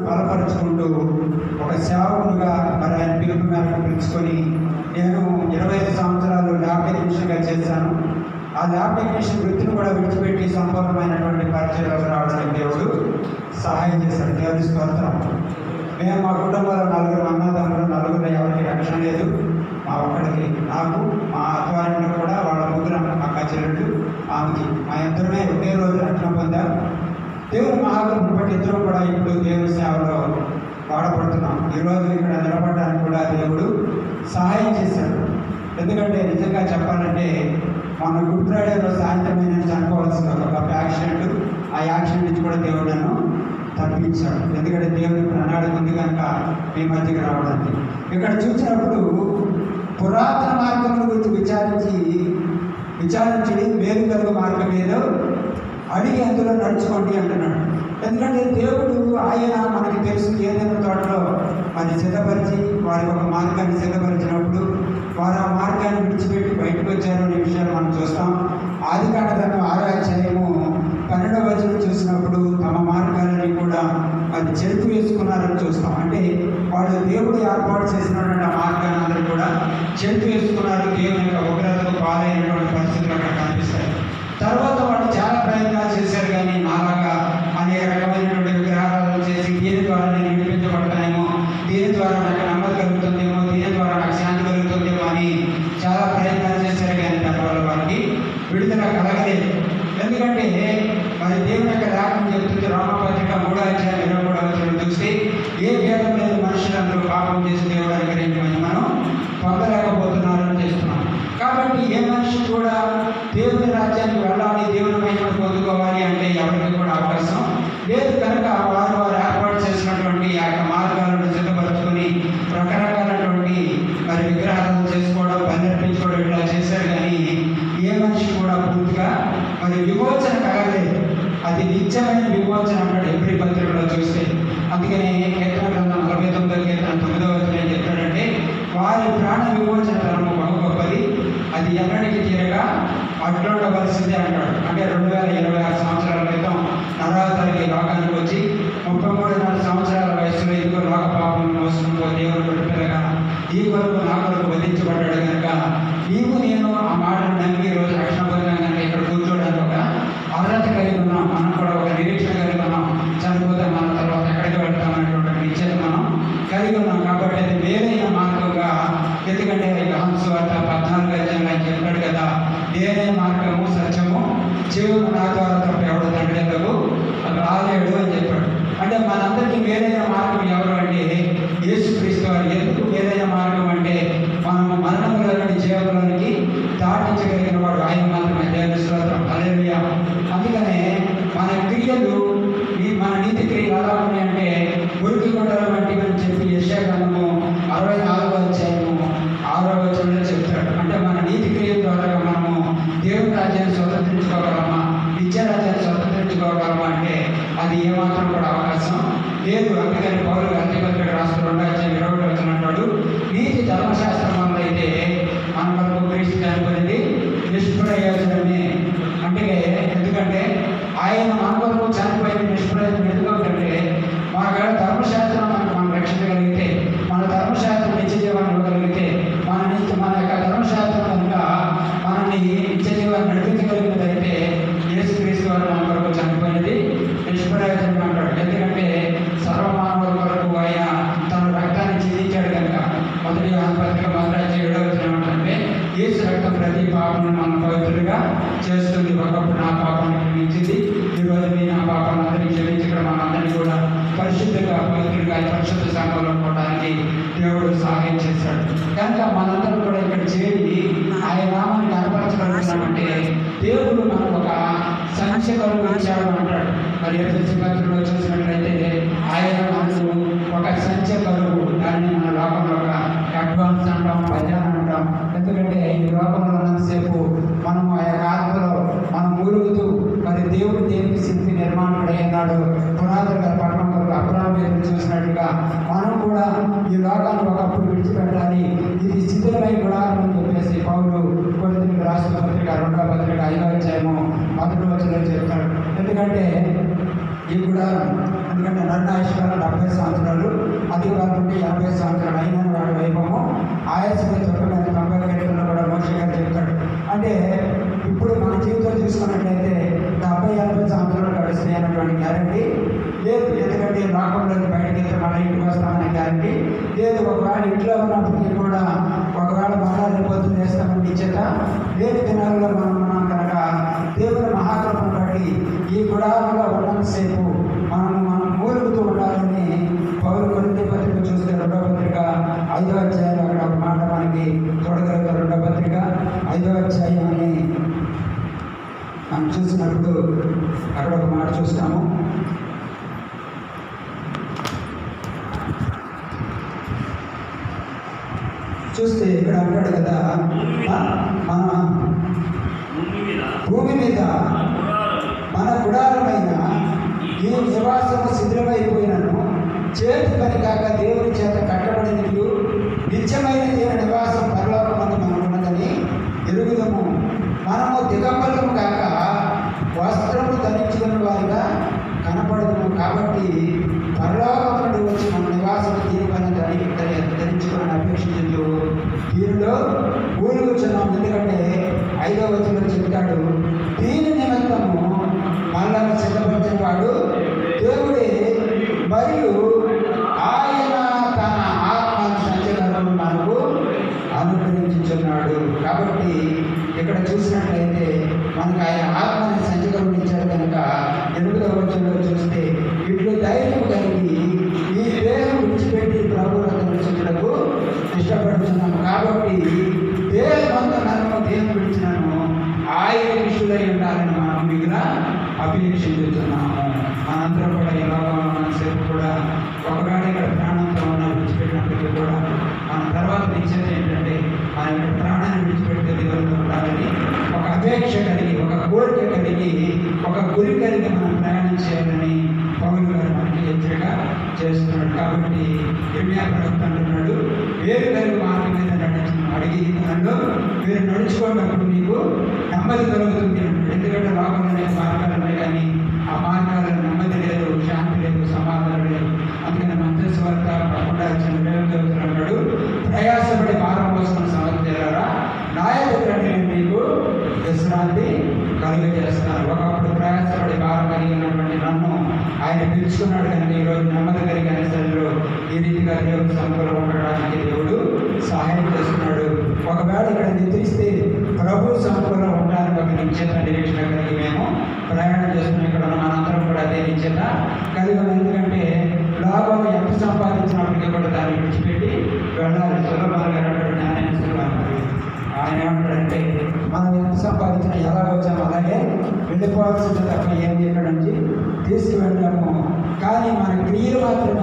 బలపరుచుకుంటూ ఒక సేవకుడుగా మరి ఆయన పిలుపు మేరకు పిలుచుకొని నేను 25 సంవత్సరాలు ల్యాబ్ టెక్నీషియన్గా చేశాను. ఆ ల్యాబ్ టెక్నీషియన్ వృత్తిని కూడా విడిచిపెట్టి సంపూర్ణమైనటువంటి పరిచయాలకు రావడానికి దేవుడు సహాయం చేశాడు. దేవుని స్తోత్రం. మేము మా కుటుంబంలో 4 అన్నదమ్ములు, 4 ఎవరికి రక్షణ లేదు. మా ఒక్కడికి నాకు, మా ఆధ్వర్యంలో కూడా వాళ్ళ 3 అక్క చెల్లెళ్ళు, ఆమెకి మా ఇద్దరమే ఒకే రోజు రక్షణ పొందాం. దేవుని మహాకృపను బట్టి ఇద్దరు కూడా ఇప్పుడు దేవుని సేవలో వాడబడుతున్నాం. ఈరోజు ఇక్కడ నిలబడడానికి కూడా దేవుడు సహాయం చేశాడు. ఎందుకంటే నిజంగా చెప్పాలంటే మన గుడ్ ఫ్రైడేలో సాయంత్రం నేను చనిపోవాల్సిన ఒక యాక్సిడెంట్, ఆ యాక్సిడెంట్ నుంచి కూడా దేవుడు నన్ను తప్పించాడు. ఎందుకంటే దేవుని ప్రణాళిక ఉంది కనుక మీ మధ్యకి రావడానికి. ఇక్కడ చూసినప్పుడు పురాతన మార్గముల గురించి విచారించి మేలు కలుగు మార్గం ఏదో అడిగి అందులో నడుచుకోండి అంటున్నాడు. ఎందుకంటే దేవుడు ఆయన మనకి తెలుసు ఏదైనా తోటలో మరి సిద్ధపరిచి వారికి ఒక మార్గాన్ని సిద్ధపరిచినప్పుడు వారు ఆ మార్గాన్ని విడిచిపెట్టి బయటకు వచ్చారు అనే విషయాలు మనం చూస్తాం. ఆదికాండం 6వ అధ్యాయము 12వ వచనం చూసినప్పుడు తమ మార్గాలని కూడా అది చెరుపు వేసుకున్నారని చూస్తాం. అంటే వాళ్ళు దేవుడు ఏర్పాటు చేసినటువంటి ఆ మార్గాన్ని అందరూ కూడా చెరుపు వేసుకున్నారు. దేవుని యొక్క ఉగ్రతకు పాలైనటువంటి పరిస్థితులు అక్కడ కనిపిస్తాయి. తర్వాత వాళ్ళు చాలా ప్రయత్నాలు చేశారు, కానీ నాలాగా అనేక రకమైనటువంటి విగ్రహాలను చేసి దీని ద్వారా నేను విడిపించబడతానేమో, దీని ద్వారా నాకు నెమ్మది కలుగుతుందేమో, దీని ద్వారా నాకు శాంతి కలుగుతుందేమో అని చాలా ప్రయత్నాలు చేశారు, కానీ దానివల్ల వారికి విడుదల కలగలేదు. ఎందుకంటే మరి దేవుని యొక్క లేఖనం చెప్తుంది, రోమపత్రిక 3వ అధ్యాయం 23వ వచనం చూస్తే ఏ భేదం లేదు, మనుషులందరూ పాపం చేసి దేవుడు అనుగ్రహించమని మనం పొందలేకపోతున్నారని చేస్తున్నాం. కాబట్టి ఏ మనిషి కూడా దేవుని రాజ్యానికి వెళ్ళాలి, దేవుని మహిమను పొందుకోవాలి అంటే ఎవరికి కూడా అవకాశం లేదు. కనుక వారు ఏర్పాటు చేసినటువంటి ఆ యొక్క మార్గాలను సిద్ధపరచుకొని రకరకాలైనటువంటి మరి విగ్రహాలను చేసుకోవడం, పనిర్పించుకోవడం ఇట్లా చేశారు. కానీ ఏ మనిషి కూడా పూర్తిగా మరి విమోచన కలగలేదు. అది నిత్యమైన విమోచన అన్నాడు ఎబ్రీ పత్రికలో చూస్తే. అందుకనే కీర్తన గ్రంథం 49వ కీర్తన 9వ వచనం ఏం చెప్తాడంటే, వారి ప్రాణ విమోచన తరము బహు గొప్పది, అది ఎన్నటికీ తీరగా అట్లుండవలసిందే అంటాడు. అంటే 2026 సంవత్సరాల క్రితం నరావతరికి లోకానికి వచ్చి 33.5 సంవత్సరాల వయసులో ఇదిగో లోక పాపం మోసుకుంటూ దేవుడు పెట్టినగా ఈ కొరకు నా కొరకు వధించబడ్డాడు కనుక నీవు నేను ఆ మాటను నమ్మి ఈరోజు రక్షణ పొందాం కనుక ఇక్కడ కూర్చోడానికి ఒక అర్హత కలిగి ఉన్నాం. మనం కూడా ఒక నిరీక్షణ కలిగి ఉన్నాం. చనిపోతే మన తర్వాత ఎక్కడికి వెళ్తామనేటువంటి నిశ్చయం మనం కలిగి ఉన్నాం. కాబట్టి అది వేరైన మార్గంగా, ఎందుకంటే యోహాను సువార్త 14వ అధ్యాయంలో ఆయన చెప్పాడు కదా, నేనే మార్గము సత్యము జీవము, నా ద్వారా తప్ప ఎవడు తండ్రి యొద్దకు రాలేడు అని చెప్పాడు. అంటే మనందరికీ వేరైన మార్గం ఎవరు అంటే యేసుక్రీస్తు వారు. ఎందుకు వేరైన మార్గం అంటే మనము మరణంలోని జీవంలోనికి దాటించగలిగిన వాడు ఆయన మాత్రమే. దేవుని స్తోత్రం, హల్లెలూయా. అందుకనే మన క్రియలు, మన నీతి క్రియలు ఎలా ఉన్నాయంటే ఉరికి గుడ్డల వంటివి అని చెప్పి యెషయా గ్రంథము 64వ అధ్యాయము 6వ వచనంలో చెప్తాడు. అంటే మన నీతి క్రియల ద్వారా మనము దేవుని రాజ్యాన్ని స్వతంత్రించుకోగలమా, నిత్య రాజ్యాన్ని స్వతంత్రించుకోగలమా అంటే అది ఏమాత్రం కూడా అవకాశం లేదు. అందుకని పౌలు గలతీయులకు రాసిన 2వ అధ్యాయం 21వ వచనం అంటాడు, నీతి ధర్మశాస్త్రం వల్ల అయితే మన వరకు క్రీస్తు చనిపోయింది నిష్ప్రయోజనమే. అంటే ఎందుకంటే ఆయన మన వరకు చనిపోయింది నిష్ప్రయోజనం. ఎందుకంటే మన ధర్మశాస్త్రం మనం రక్షించగలిగితే, మన ధర్మశాస్త్రం నిత్య జీవాన్ని ఇవ్వగలిగితే, మన యొక్క ధర్మశాస్త్రం కనుక మనల్ని నిత్య జీవాన్ని నడిపించగలిగినదైతే యేసుక్రీస్తు వారు మన వరకు చనిపోయినది నిష్ప్రయోజనం అంటాడు. ఎందుకంటే సర్వమానవుల కొరకు ఆయన తన రక్తాన్ని చిందించాడు కనుక. 1 యోహాను పత్రిక 1వ అధ్యాయం 7వ వచనం ఏంటంటే, యేసు రక్తం ప్రతి పాపను మనం పవిత్రులుగా చేస్తుంది. ఒకప్పుడు నా పాపాన్ని క్షమించింది, ఈరోజు మీ నా పాపాన్ని అందరినీ క్షమించడం మనందరినీ కూడా పరిశుద్ధంగా పవిత్రులుగా పరిశుద్ధ సంఘంలో పోవడానికి దేవుడు సహాయం చేశాడు. కనుక మనందరం కూడా ఇక్కడ చేరి ఆయన నామాన్ని కనపరచగలుగుతున్నామంటే దేవుడు మనకు ఒక సంక్షేమం ఇచ్చాడు అంటాడు. మరి ఎఫెసీ పత్రికలో చూసినట్లయితే ఆయన మనకు ఒక సంఖ్య కలుగు, దాన్ని మన లోకంలో ఒక అడ్వాన్స్ అంటాం, భజన అంటాం. ఎందుకంటే ఈ లోకంలో ఉన్నంతసేపు మనం ఆ యొక్క ఆత్మలో మనం మూలుగుతూ మరి దేవుడు దేనికి శిల్పి నిర్మాణుడు అయినాడు, పునాదులుగా పట్టణం వరకు అబ్రాహాము చూసినట్టుగా మనం కూడా ఈ లోకాన్ని ఒకప్పుడు విడిచిపెట్టాలి, ఇది శిథిలమై గుడారం అని చెప్పేసి పౌలు కొరింథీయులకు రాసిన పత్రిక 2వ పత్రిక 5వ అధ్యాయము 1వ వచనంలో చెప్తాడు. ఎందుకంటే ఈ గుడారం ఎందుకంటే నరునాయుష్కాలం 70 సంవత్సరాలు, అధికారం ఉంటే 80 సంవత్సరాలు అయినా వాడి వైభవము ఆయాసంగా తొక్కమైన 90 గంటల్లో కూడా మోషే గారు చెప్తాడు. అంటే ఇప్పుడు మన జీవితం చూసుకున్నట్లయితే 70-80 సంవత్సరాలు గడుస్తాయి అన్నటువంటి గ్యారంటీ లేదు. ఎందుకంటే లోకంలోకి బయటకి వెళ్తే మన ఇంటికి వస్తామనే గ్యారంటీ లేదు. ఒకవేళ ఇంట్లో ఉన్నప్పటికీ కూడా ఒకవేళ మళ్ళా రేపొద్దున వేస్తామని నిశ్చేత లేని దినాల్లో మనం ఉన్నాం కనుక దేవుని మహాకృపను బట్టి ఈ గుడారంలో ఉన్నంతసేపు మనం మూలుగుతూ ఉండాలని పౌలు కొరింథీ పత్రిక చూస్తే 2వ పత్రిక 5వ అధ్యాయం అక్కడ ఒక మాట మనకి చూడగలుగుతారు. 2వ పత్రిక 5వ అధ్యాయం అని మనం చూసినప్పుడు అక్కడ ఒక మాట చూస్తాము. చూస్తే ఇక్కడ అంటాడు కదా, మన భూమి మీద మన గుడారమైన ఈ నివాసము శిథిలమైపోయినను చేతి పని కాక దేవుని చేత కట్టబడినట్లు నిత్యమైన దేవుని నివాసం పరలోకమందు మనకున్నదని ఎరుగుదము. మనము దిగంబరము కాక వస్త్రము ధరించుకున్న వారిగా కనపడము. కాబట్టి పరలోకం నుండి వచ్చి మన నివాసం దీని పని ధరించుకోవాలని అపేక్షించు దీనిలో ఊరుకున్నాం. ఎందుకంటే 5వ వచనంలో చెప్తాడు, దీని నిమిత్తము మనల్ని సిద్ధపరిచిన వాడు దేవుడే, మరియు ఆయన తన ఆత్మ సంచలనం మనకు అనుగ్రహించుచున్నాడు. కాబట్టి ఇక్కడ చూసినట్లయితే మనకు ఆయన ఆత్మని సంచకరించాడు కనుక 8వ వచనంలో చూస్తే ఇట్లు ధైర్యం కలిగి ఈ దేహం విడిచిపెట్టి ప్రభువులను దర్శించుటకు ఇష్టపడుతున్నాను. కాబట్టి దేహమంతా నన్ను దేహం విడిచినాను ఆయన విషులై ఉండాలని మనం మిగిలిన అపేక్షిస్తున్నాము. మనందరం కూడా ఈ లోకంలో మనసేపు కూడా ఒకవేళ ఇక్కడ ప్రాణంతో ఉన్న విడిచిపెట్టినప్పటికీ కూడా మన తర్వాత నిశ్చయం ఏంటంటే మన ఇక్కడ ప్రాణాన్ని విడిచిపెట్టే దేవునితో ఉండాలని ఒక అపేక్ష కలిగి, ఒక కోరిక కలిగి, ఒక గురి కలిగి మనం ప్రయాణం చేయాలని పౌలు గారు మనకి హెచ్చరిక చేస్తున్నాడు. కాబట్టి ఇర్మియా ప్రవక్త అంటున్నాడు, వేరు వేరు మార్గం మీద అడిగి నన్ను మీరు నడుచుకున్నప్పుడు మీకు నెమ్మది కలుగుతుంది అంటాడు. ఎందుకంటే లోకంలో అనేక మార్గాలు ఉన్నాయి, కానీ ఆ మార్గాల్లో నెమ్మది లేదు, శాంతి లేదు, సమాధానం లేదు. అందుకని మంత్రి వార్త 11 అన్నాడు, ప్రయాసపడి భారం మోసుకున్న సమర్థారా నా ఎదుట నేను మీకు విశ్రాంతి కలుగజేస్తున్నాను. ఒకప్పుడు ప్రయాసపడి భారం కలిగినటువంటి నన్ను ఆయన పిలుచుకున్నాడు కనుక ఈరోజు నెమ్మది కలిగిన శైలిలో ఈ రీతిగా దేవుడు సంపూర్ణ ఉండడానికి దేవుడు సహాయం చేస్తున్నాడు. ఒకవేళ ఇక్కడ నిద్రిస్తే ప్రభు సంపూర్ణ ఉండడానికి ఒక నిశ్చేత నిరీక్షణ కలిగి మేము ప్రయాణం చేస్తున్నాం. ఇక్కడ మనందరం కూడా అదే నిశ్చేత కలిగి ఉన్నాం. ఎందుకంటే లాభం ఎంత సంపాదించినప్పటికీ కూడా దాన్ని విడిచిపెట్టి వెళ్ళాలి. సులభంగా ఆయన ఏమంటాడంటే మనం ఎంత సంపాదించినా ఎలా వచ్చామో అలాగే వెళ్ళిపోవాల్సింది తప్ప ఏమి ఇక్కడ నుంచి తీసుకువెళ్ళాము. కానీ మన క్రియలు మాత్రమే